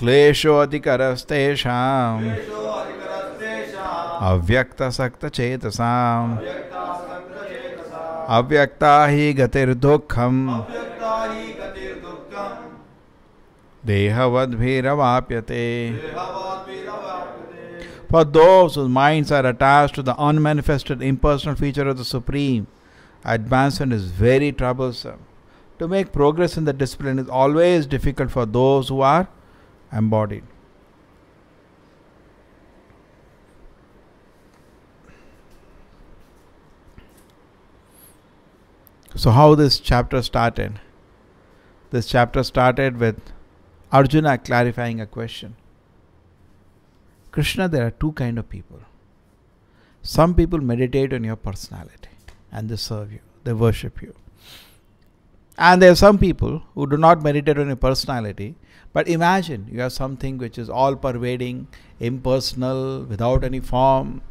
Klesho adhikarastesham avyakta sakta chetasam avyakta hi gatir dukkham dehavad bhiravapyate. For those whose minds are attached to the unmanifested impersonal feature of the Supreme, advancement is very troublesome. To make progress in the discipline is always difficult for those who are embodied. So how this chapter started? This chapter started with Arjuna clarifying a question. Krishna, there are two kinds of people. Some people meditate on your personality and they serve you, they worship you. And there are some people who do not meditate on your personality, but imagine you have something which is all pervading, impersonal, without any form.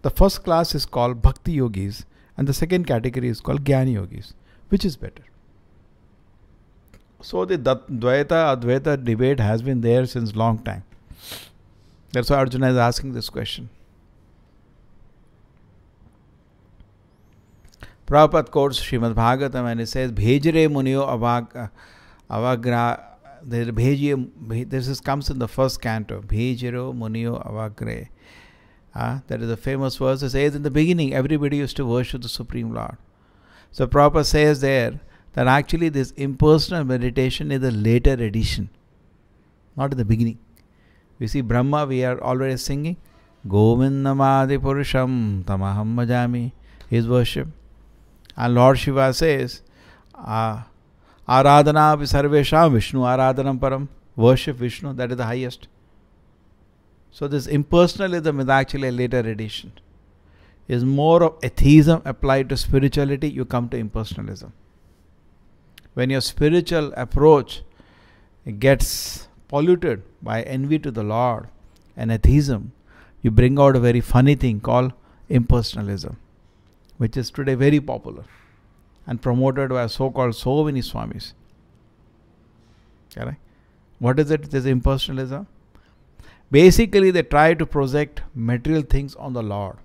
The first class is called Bhakti Yogis and the second category is called Jnani Yogis. Which is better? So the Dvaita Advaita debate has been there since long time. That's why Arjuna is asking this question. Prabhupada quotes Srimad Bhagavatam and he says, Bhejire munyo avagra. This comes in the first canto. Bhejiro munyo avagre. That is a famous verse. It says in the beginning, everybody used to worship the Supreme Lord. So Prabhupada says there that actually this impersonal meditation is a later addition, not in the beginning. We see Brahma, we are already singing Govindamadi Purusham Tamaham Bhajami, his worship. And Lord Shiva says Aradhana Sarvesham Vishnu Aradhanam Param, worship Vishnu, that is the highest. So this impersonalism is actually a later addition. It is more of atheism applied to spirituality, you come to impersonalism. When your spiritual approach gets polluted by envy to the Lord and atheism, you bring out a very funny thing called impersonalism, which is today very popular and promoted by so-called so many Swamis. Correct? What is it? This impersonalism. Basically, they try to project material things on the Lord.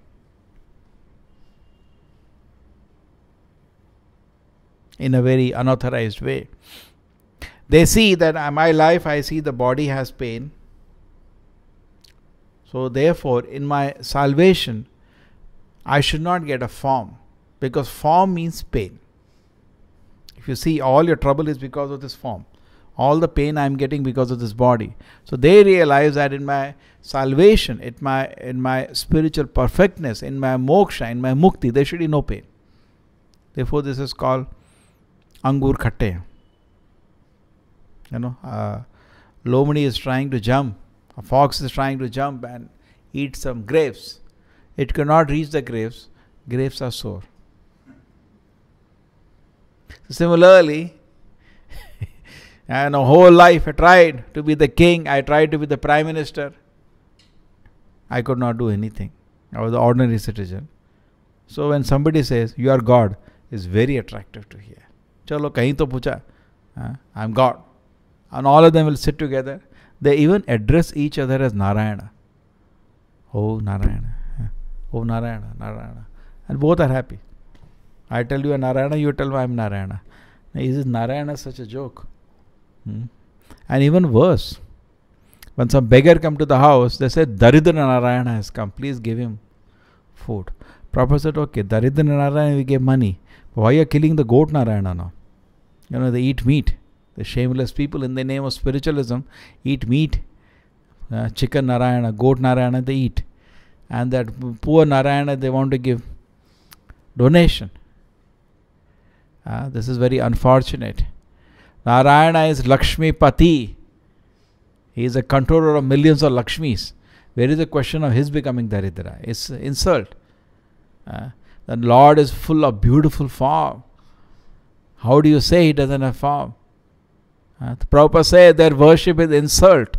In a very unauthorized way. They see that in my life, I see the body has pain. So therefore, in my salvation, I should not get a form. Because form means pain. If you see, all your trouble is because of this form. All the pain I am getting because of this body. So they realize that in my salvation, in my spiritual perfectness, in my moksha, in my mukti, there should be no pain. Therefore, this is called Angur Khatte. Lomani is trying to jump. A fox is trying to jump and eat some grapes. It cannot reach the grapes. Grapes are sore. So similarly, and a whole life I tried to be the king. I tried to be the prime minister. I could not do anything. I was an ordinary citizen. So when somebody says, you are God, it's very attractive to hear. Chalo, kahin to pucha. I'm God. And all of them will sit together. They even address each other as Narayana. Oh, Narayana. Oh, Narayana, Narayana. And both are happy. I tell you a Narayana, you tell me I'm Narayana. Now, is Narayana such a joke? And even worse, when some beggar come to the house, they say, Daridra Narayana has come. Please give him food. Prabhupada said, okay, Daridra Narayana, we gave money. But why are you killing the goat Narayana now? They eat meat. The shameless people in the name of spiritualism eat meat. Chicken Narayana, goat Narayana, they eat. And that poor Narayana, they want to give donation. This is very unfortunate. Narayana is Lakshmi Pati. He is a controller of millions of Lakshmis. Where is the question of his becoming Daridra? It's insult. The Lord is full of beautiful form. How do you say he doesn't have form? The Prabhupada says their worship is insult.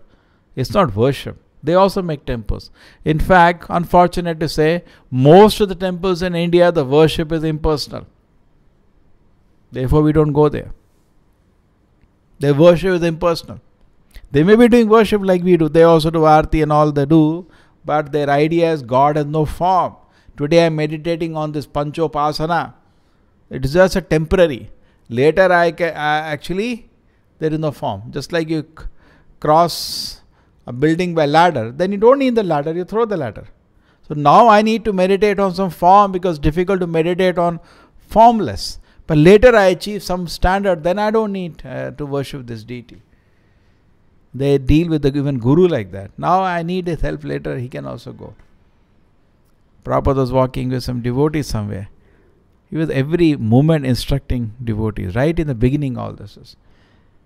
It's not worship. They also make temples. In fact, unfortunate to say, most of the temples in India, the worship is impersonal. Therefore, we don't go there. Their worship is impersonal. They may be doing worship like we do. They also do arti and all they do. But their idea is God has no form. Today I am meditating on this panchopasana. It is just a temporary. Later actually there is no form. Just like you cross a building by ladder, then you don't need the ladder, you throw the ladder. So now I need to meditate on some form because it's difficult to meditate on formless. But later I achieve some standard, then I don't need to worship this deity. They deal with the even guru like that. Now I need his help later, he can also go. Prabhupada was walking with some devotees somewhere. He was every moment instructing devotees. Right in the beginning all this is.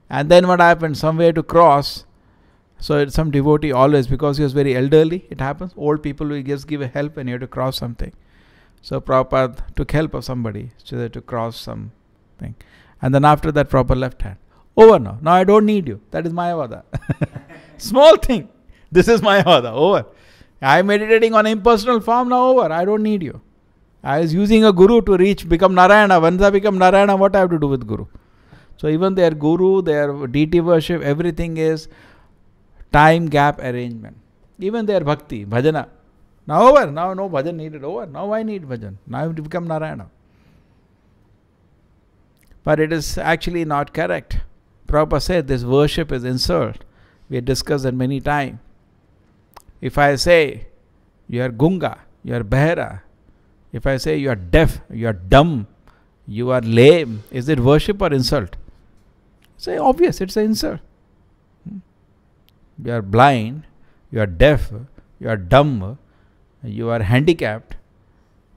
And then what happened? Somewhere to cross. So some devotee always, because he was very elderly, it happens. Old people will just give a help when you have to cross something. So Prabhupada took help of somebody so to cross something. And then after that Prabhupada left hand. Over now. Now I don't need you. That is Mayavada. Small thing. This is Mayavada. Over. I am meditating on impersonal form, now over. I don't need you. I was using a guru to become Narayana. Once I become Narayana, what I have to do with guru? So even their guru, their deity worship, everything is time gap arrangement. Even their bhakti, bhajana. Now over. Now no bhajan needed. Over. Now I need bhajan. Now I have to become Narayana. But it is actually not correct. Prabhupada said this worship is insult. We have discussed it many times. If I say you are Gunga, you are Behra, if I say you are deaf, you are dumb, you are lame, is it worship or insult? Say obvious, it's an insult. You are blind, you are deaf, you are dumb, you are handicapped.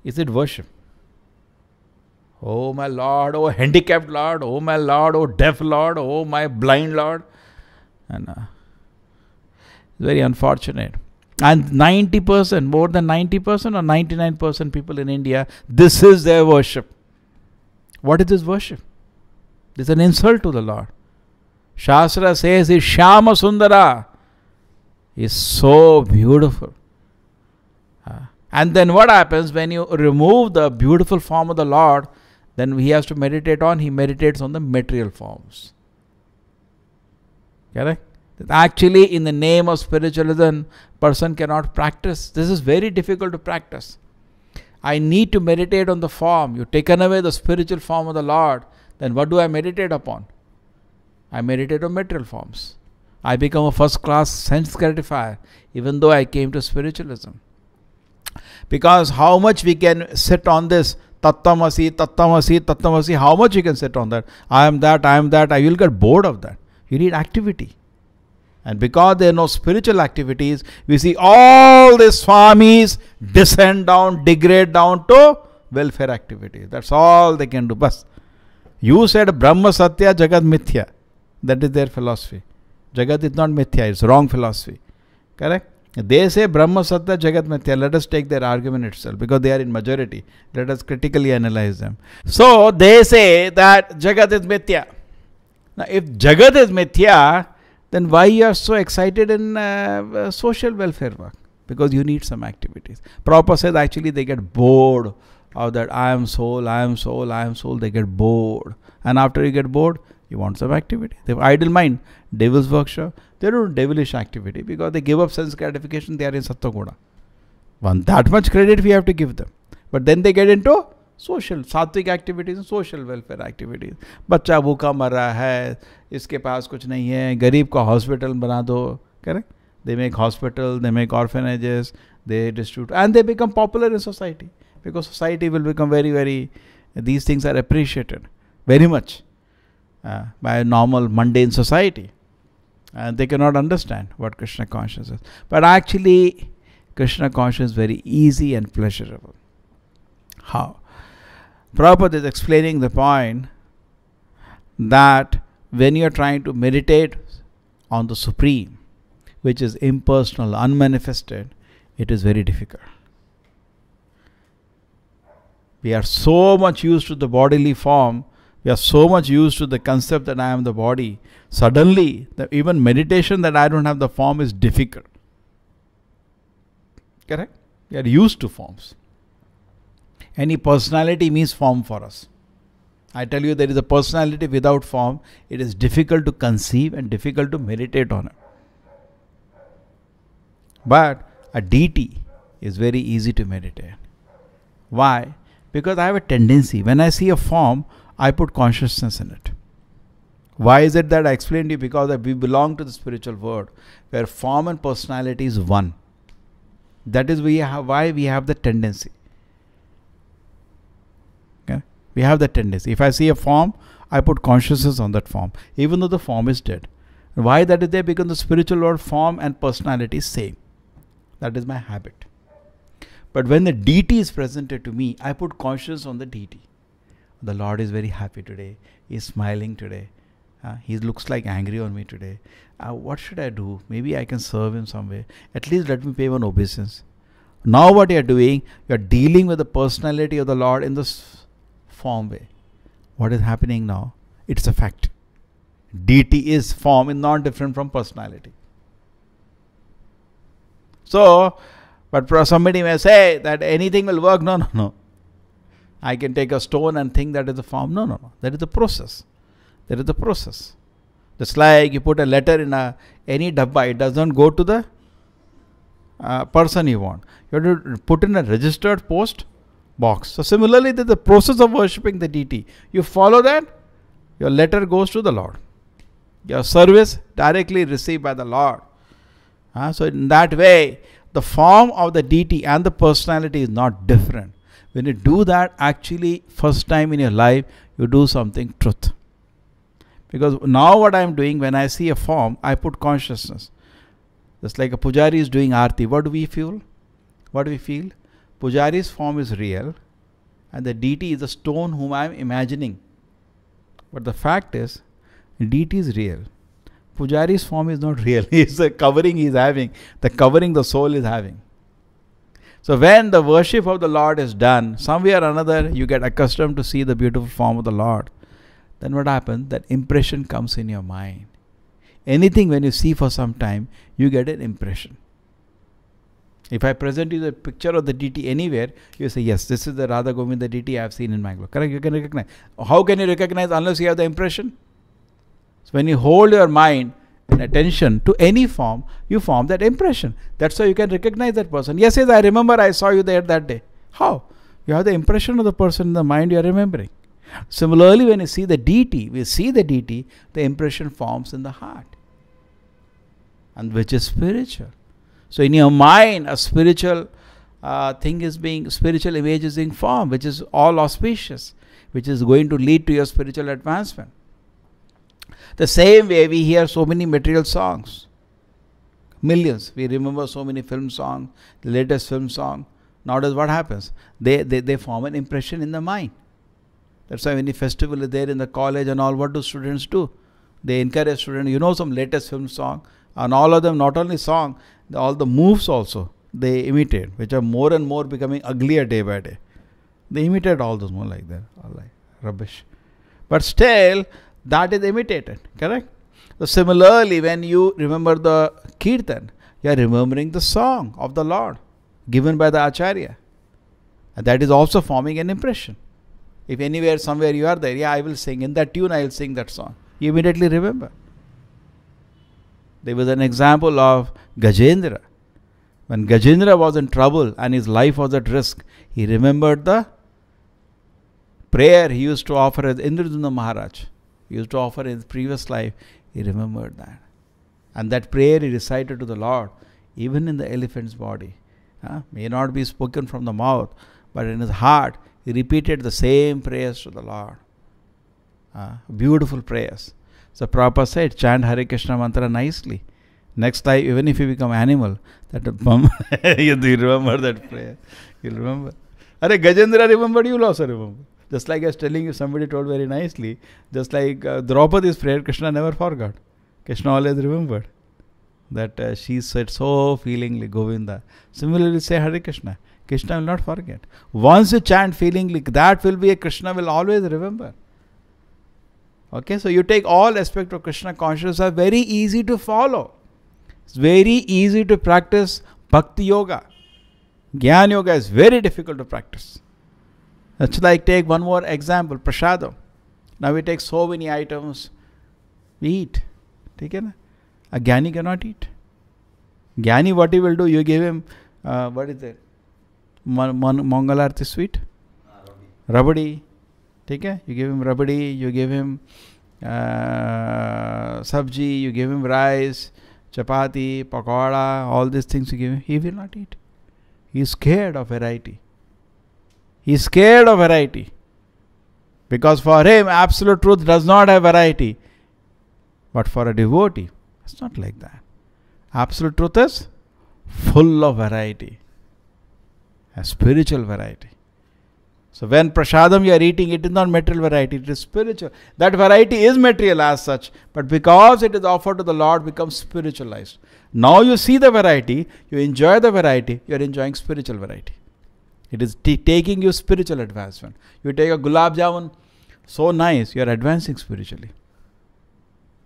Is it worship? Oh my Lord, oh handicapped Lord, oh my Lord, oh deaf Lord, oh my blind Lord. And it's very unfortunate. And 90%, more than 90% or 99% people in India, this is their worship. What is this worship? This is an insult to the Lord. Shastra says is Shyama Sundara. Is so beautiful. And then what happens when you remove the beautiful form of the Lord, then he has to meditate on, he meditates on the material forms. Correct? Actually, in the name of spiritualism, person cannot practice. This is very difficult to practice. I need to meditate on the form. You've taken away the spiritual form of the Lord. Then what do I meditate upon? I meditate on material forms. I become a first class sense gratifier, even though I came to spiritualism. Because how much we can sit on this Tattvamasi, Tattvamasi, Tattvamasi, how much you can sit on that? I am that, I will get bored of that. You need activity. And because there are no spiritual activities, we see all these swamis descend down, degrade down to welfare activities. That's all they can do. Bas. You said Brahma Satya, Jagat Mithya. That is their philosophy. Jagat is not Mithya, it's wrong philosophy. Correct? They say Brahma Satya, Jagat Mithya. Let us take their argument itself because they are in majority. Let us critically analyze them. So they say that Jagat is Mithya. Now if Jagat is Mithya, then why you are so excited in social welfare work? Because you need some activities. Prabhupada says actually they get bored of that I am soul, I am soul, I am soul. They get bored. And after you get bored, you want some activity. They have idle mind, devil's workshop. They don't do devilish activity because they give up sense gratification. They are in Sattva-guna. That much credit we have to give them. But then they get into social, सात्विक activities and social welfare activities. बच्चा भूखा मर रहा है, इसके पास कुछ नहीं है, गरीब का हॉस्पिटल बना दो. Correct? They make hospital, they make orphanages, they distribute, and they become popular in society because society will become very, these things are appreciated very much by a normal mundane society. And they cannot understand what Krishna consciousness is. But actually, Krishna consciousness is very easy and pleasurable. How? Prabhupada is explaining the point that when you are trying to meditate on the Supreme, which is impersonal, unmanifested, it is very difficult. We are so much used to the bodily form, we are so much used to the concept that I am the body. Suddenly, even meditation that I don't have the form is difficult. Correct? We are used to forms. Any personality means form for us. I tell you, there is a personality without form. It is difficult to conceive and difficult to meditate on it. But a deity is very easy to meditate. Why? Because I have a tendency, when I see a form, I put consciousness in it. Why is it that I explained to you? Because we belong to the spiritual world where form and personality is one. That is why we have the tendency. Okay? We have the tendency. If I see a form, I put consciousness on that form, even though the form is dead. Why that is there? Because the spiritual world, form and personality is same. That is my habit. But when the deity is presented to me, I put consciousness on the deity. The Lord is very happy today. He is smiling today. He looks like angry on me today. What should I do? Maybe I can serve him some way. At least let me pay one obeisance. Now what you are doing, you are dealing with the personality of the Lord in this form way. What is happening now? It's a fact. Deity is form, is not different from personality. So, but somebody may say that anything will work. No, no, no. I can take a stone and think that is a form. No, no, no. That is the process. There is a process. Just like you put a letter in any dabba, it does not go to the person you want. You have to put in a registered post box. So similarly, there is the process of worshipping the deity. You follow that, your letter goes to the Lord. Your service directly received by the Lord. So in that way, the form of the deity and the personality is not different. When you do that, actually, first time in your life, you do something truth. Because now what I am doing, when I see a form, I put consciousness. Just like a pujari is doing aarti. What do we feel? What do we feel? Pujari's form is real and the deity is a stone whom I am imagining. But the fact is, deity is real. Pujari's form is not real. It's a covering he is having. The covering the soul is having. So when the worship of the Lord is done, somewhere or another you get accustomed to see the beautiful form of the Lord. Then what happens? That impression comes in your mind. Anything when you see for some time, you get an impression. If I present you the picture of the deity anywhere, you say, yes, this is the Radha Govinda deity I have seen in Mangalore. Correct? You can recognize. How can you recognize unless you have the impression? So when you hold your mind and attention to any form, you form that impression. That's how you can recognize that person. Yes, I remember I saw you there that day. How? You have the impression of the person in the mind you are remembering. Similarly, when you see the deity, the impression forms in the heart. And which is spiritual. So in your mind, a spiritual spiritual image is being formed, which is all auspicious, which is going to lead to your spiritual advancement. The same way we hear so many material songs. Millions. We remember so many film songs, the latest film song. Nowadays what happens? They form an impression in the mind. That's why when the festival is there in the college and all, what do students do? They encourage students, some latest film song. And all of them, not only song, all the moves also, they imitate, which are more and more becoming uglier day by day. They imitate all those more like that, all like rubbish. But still, that is imitated, correct? So similarly, when you remember the kirtan, you are remembering the song of the Lord given by the Acharya. And that is also forming an impression. If anywhere, somewhere you are there, I will sing. In that tune, I will sing that song. You immediately remember. There was an example of Gajendra. When Gajendra was in trouble and his life was at risk, he remembered the prayer he used to offer as Indradumna Maharaj. He used to offer in his previous life. He remembered that. And that prayer he recited to the Lord, even in the elephant's body. May not be spoken from the mouth, but in his heart, he repeated the same prayers to the Lord. Beautiful prayers. So Prabhupada said, chant Hare Krishna mantra nicely. Next time, even if you become animal, that you remember that prayer. You'll remember. Are Gajendra remembered, you'll also remember. Just like I was telling you, somebody told very nicely, just like Draupadi's prayer, Krishna never forgot. Krishna always remembered. That she said so feelingly, Govinda. Similarly, say Hare Krishna. Krishna will not forget. Once you chant feelingly, that will be a Krishna will always remember. Okay, so you take all aspects of Krishna consciousness are very easy to follow. It's very easy to practice Bhakti Yoga. Jnana Yoga is very difficult to practice. That's like take one more example, Prasadam. Now we take so many items, we eat. ठीक है ना? A Gyani cannot eat. Gyani, what he will do, you give him, what is it? Mangal Arti sweet? Rabadi. ठीक है? You give him rabadi, you give him sabji, you give him rice, chapati, pakora, all these things you give him. He will not eat. He is scared of variety. He is scared of variety. Because for him, absolute truth does not have variety. But for a devotee, it's not like that. Absolute truth is full of variety. A spiritual variety. So when prasadam you are eating, it is not material variety, it is spiritual. That variety is material as such, but because it is offered to the Lord, becomes spiritualized. Now you see the variety, you enjoy the variety, you are enjoying spiritual variety. It is taking you spiritual advancement. You take a gulab jamun, so nice, you are advancing spiritually.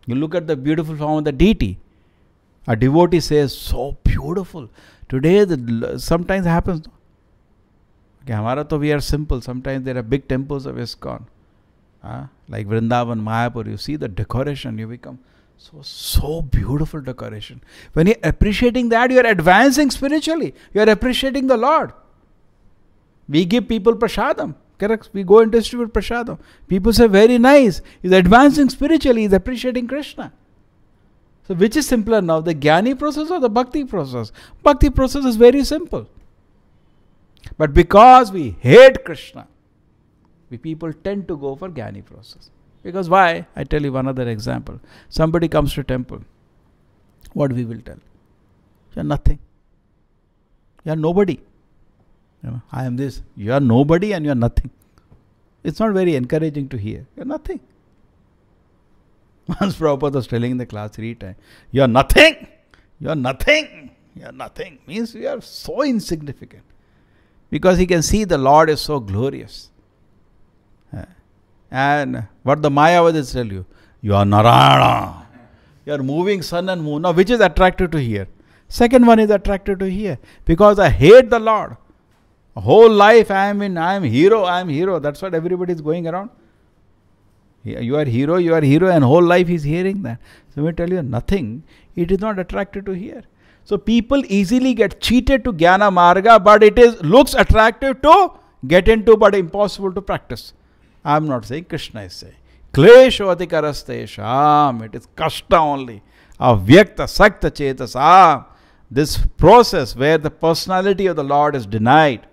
You look at the beautiful form of the deity. A devotee says, so beautiful. Today, sometimes happens. Okay, Hamara to we are simple. Sometimes there are big temples of ISKCON. Like Vrindavan, Mayapur, you see the decoration, you become so beautiful decoration. When you are appreciating that, you are advancing spiritually. You are appreciating the Lord. We give people prasadam. Correct? We go and distribute prasadam. People say, very nice. He's advancing spiritually. He's appreciating Krishna. So which is simpler now, the Jnani process or the Bhakti process? Bhakti process is very simple. But because we hate Krishna, we people tend to go for Jnani process. Because why? I tell you one other example. Somebody comes to temple. What we will tell? You are nothing. You are nobody. I am this. You are nobody and you are nothing. It's not very encouraging to hear. You are nothing. Once Prabhupada was telling in the class 3 times, you are nothing. You are nothing. You are nothing. Means you are so insignificant. Because he can see the Lord is so glorious. And what the Mayavadis tell you, you are Narayana. You are moving sun and moon. Now which is attractive to hear? Second one is attractive to hear. Because I hate the Lord. Whole life I am hero. That's what everybody is going around. You are hero, and whole life is hearing that. So we tell you nothing, it is not attractive to hear. So people easily get cheated to Jnana Marga, but it looks attractive to get into, but impossible to practice. I am not saying, Krishna is saying. Klesho atikaraste, it is kashta only. Avyakta sakta chetasam. This process where the personality of the Lord is denied.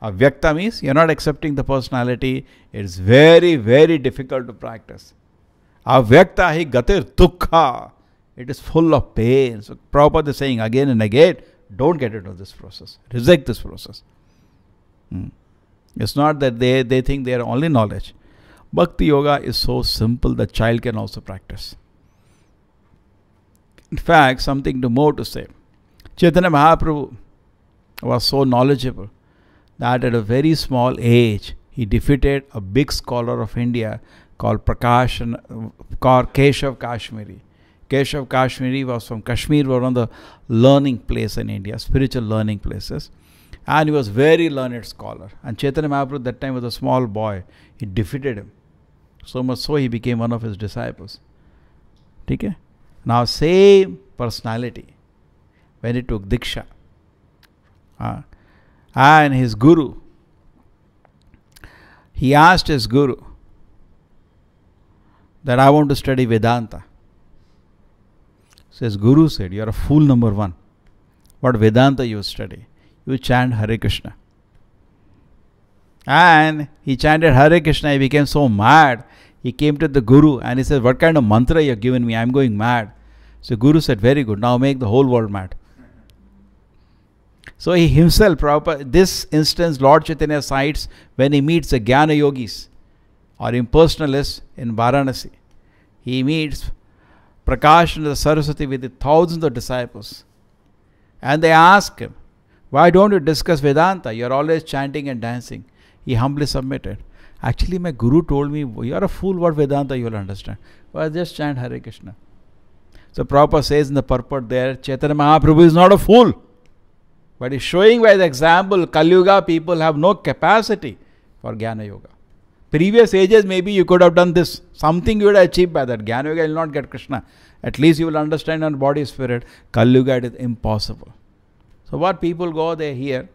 Avyakta means you are not accepting the personality. It is very, very difficult to practice. Avyakta hi gatir dukkha. It is full of pain. So Prabhupada is saying again and again, don't get into this process. Reject this process. It's not that they think they are only knowledge. Bhakti yoga is so simple that child can also practice. In fact, something more to say. Chaitanya Mahaprabhu was so knowledgeable that at a very small age, he defeated a big scholar of India called Keshav Kashmiri. Keshav Kashmiri was from Kashmir, one of the learning place in India, spiritual learning places. And he was very learned scholar. And Chaitanya Mahaprabhu at that time was a small boy. He defeated him. So much so he became one of his disciples. Okay? Now same personality when he took Diksha. And his guru, he asked his guru that I want to study Vedanta. So his guru said, you are a fool number one. What Vedanta you study? You chant Hare Krishna. And he chanted Hare Krishna, he became so mad. He came to the guru and he said, what kind of mantra you have given me? I am going mad. So guru said, very good, now make the whole world mad. So he himself, Prabhupada, this instance Lord Chaitanya cites when he meets the Jnana Yogis or impersonalists in Varanasi. He meets Prakash and the Saraswati with thousands of disciples. And they ask him, why don't you discuss Vedanta? You are always chanting and dancing. He humbly submitted. Actually, my guru told me, you are a fool, what Vedanta you will understand. Well, just chant Hare Krishna. So Prabhupada says in the purport there, Chaitanya Mahaprabhu is not a fool. But he's showing by the example, Kali Yuga people have no capacity for Jnana Yoga. Previous ages, maybe you could have done this. Something you would have achieved by that. Jnana Yoga will not get Krishna. At least you will understand your body, spirit. Kali Yuga, it is impossible. So what people go, they hear.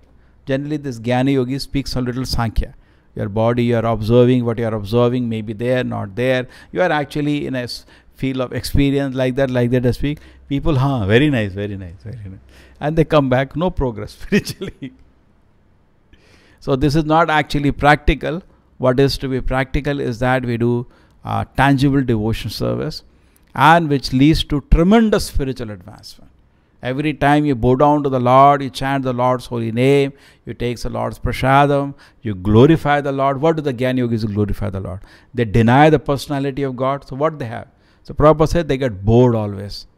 Generally, this Jnana Yogi speaks a little Sankhya. Your body, you are observing what you are observing, maybe there, not there. You are actually in a field of experience like that, I speak. People, very nice, very nice, very nice. And they come back, no progress spiritually. So this is not actually practical. What is to be practical is that we do tangible devotion service, and which leads to tremendous spiritual advancement. Every time you bow down to the Lord, you chant the Lord's holy name, you take the Lord's prasadam, you glorify the Lord. What do the Jnana Yogis glorify the Lord? They deny the personality of God. So what they have? So Prabhupada said they get bored always.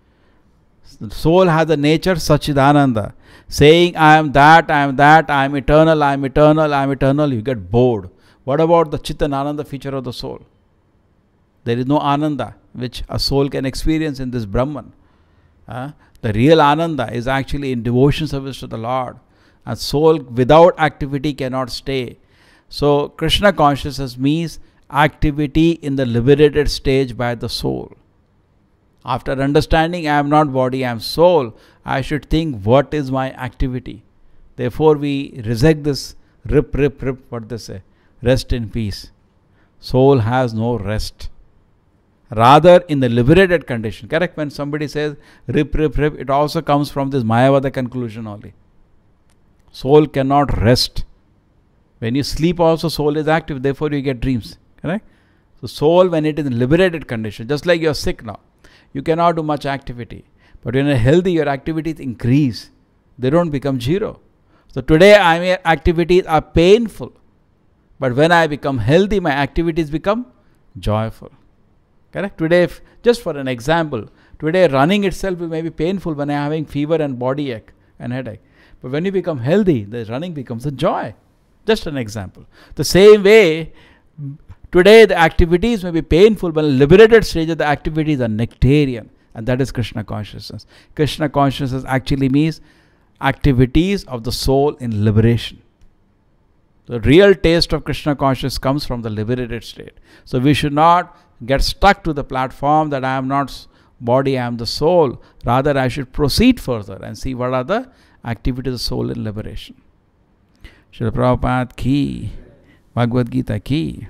The soul has a nature Sachidananda. Saying I am that, I am that, I am eternal, I am eternal, I am eternal, you get bored. What about the Chitan Ananda feature of the soul? There is no Ananda which a soul can experience in this Brahman. The real Ananda is actually in devotion service to the Lord. And soul without activity cannot stay. So Krishna consciousness means activity in the liberated stage by the soul. After understanding I am not body, I am soul, I should think what is my activity. Therefore we reject this rip, what they say, rest in peace. Soul has no rest. Rather in the liberated condition, correct? When somebody says rip, it also comes from this Mayavada conclusion only. Soul cannot rest. When you sleep also soul is active, therefore you get dreams, correct? So soul when it is in liberated condition, just like you are sick now, you cannot do much activity. But when you are healthy, your activities increase. They don't become zero. So today my activities are painful. But when I become healthy, my activities become joyful. Correct? Today, just for an example, today running itself may be painful when I am having fever and body ache and headache. But when you become healthy, the running becomes a joy. Just an example. The same way, today the activities may be painful, but in liberated stage of the activities are nectarian. And that is Krishna consciousness. Krishna consciousness actually means activities of the soul in liberation. The real taste of Krishna consciousness comes from the liberated state. So we should not get stuck to the platform that I am not body, I am the soul. Rather, I should proceed further and see what are the activities of the soul in liberation. Srila Prabhupada ki, Bhagavad Gita ki.